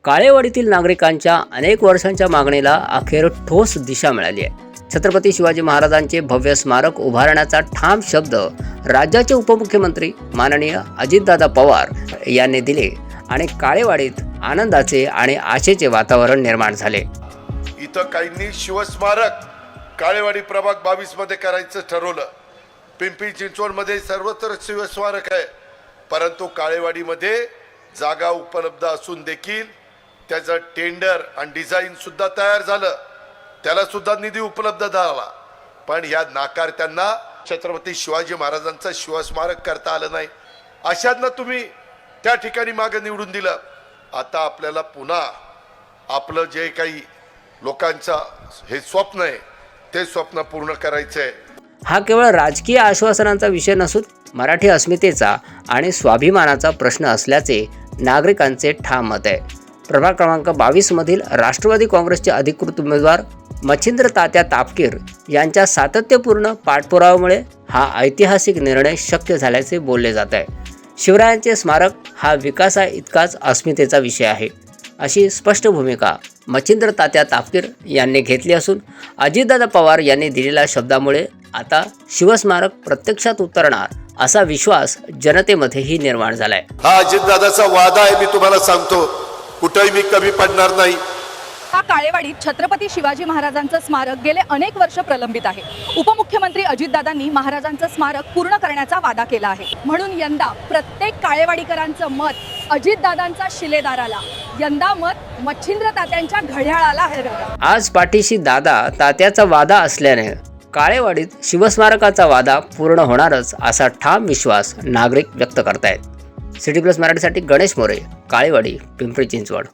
काळेवाडीतील नागरिकांच्या अनेक वर्षांच्या मागणीला अखेर ठोस दिशा मिळाली आहे. छत्रपती शिवाजी महाराजांचे भव्य स्मारक उभारण्याचा ठाम शब्द राज्याचे उपमुख्यमंत्री माननीय अजितदादा पवार यांनी दिले आणि काळेवाडीत आनंदाचे आणि आशेचे वातावरण निर्माण झाले. इथं काहींनी शिवस्मारक काळेवाडी प्रभाग 22 मध्ये करायचं ठरवलं. पिंपरी चिंचवडमध्ये सर्वत्र शिवस्मारक आहे, परंतु काळेवाडीमध्ये जागा उपलब्ध असून देखील त्याचं टेंडर आणि डिझाईन सुद्धा तयार झालं, त्याला सुद्धा निधी उपलब्ध झाला, पण या नाकारत्यांना छत्रपती शिवाजी महाराजांचं शिवस्मारक करता आलं नाही. अशातनं तुम्ही त्या ठिकाणी मागं निवडून दिलं. आता आपल्याला पुन्हा आपलं जे काही लोकांचं हे स्वप्न आहे ते स्वप्न पूर्ण करायचं आहे. हा केवळ राजकीय आश्वासनांचा विषय नसून मराठी अस्मितेचा आणि स्वाभिमानाचा प्रश्न असल्याचे नागरिकांचे ठाम मत आहे. प्रभाग क्रमांक 22 मधील राष्ट्रवादी काँग्रेसचे अधिकृत उमेदवार मच्छिंद्र तात्या तापकीर यांच्या सातत्यपूर्ण पाठपुराव्यामुळे हा ऐतिहासिक निर्णय शक्य झाल्याचे बोलले जात आहे. शिवरायांचे स्मारक हा विकासा इतकाच अस्मितेचा विषय आहे, अशी स्पष्ट भूमिका मच्छिंद्र तात्या तापकीर यांनी घेतली असून अजितदादा पवार यांनी दिलेल्या शब्दामुळे आता शिवस्मारक प्रत्यक्षात उतरणार असा विश्वास जनतेमध्येही निर्माण झालाय. हा अजितदादाचा वादा आहे, मी तुम्हाला सांगतो, कुठेही मी कमी पडणार नाही. हा काळेवाडीत छत्रपती शिवाजी महाराजांचं स्मारक गेले अनेक वर्ष प्रलंबित आहे. उपमुख्यमंत्री अजितदादांनी महाराजांचं स्मारक पूर्ण करण्याचा वादा केला आहे. म्हणून यंदा प्रत्येक काळेवाडीकरांचं मत अजितदादांचा शिलेदाराला, यंदा मत मच्छिंद्र तात्यांच्या घड्याळाला आहे. आज पाठीशी दादा तात्याचा वादा असल्याने काळेवाडीत शिवस्मारकाचा वादा पूर्ण होणारच असा ठाम विश्वास नागरिक व्यक्त करतायत. सिटी प्लस मराठीसाठी गणेश मोरे, काळेवाडी, पिंपरी चिंचवड.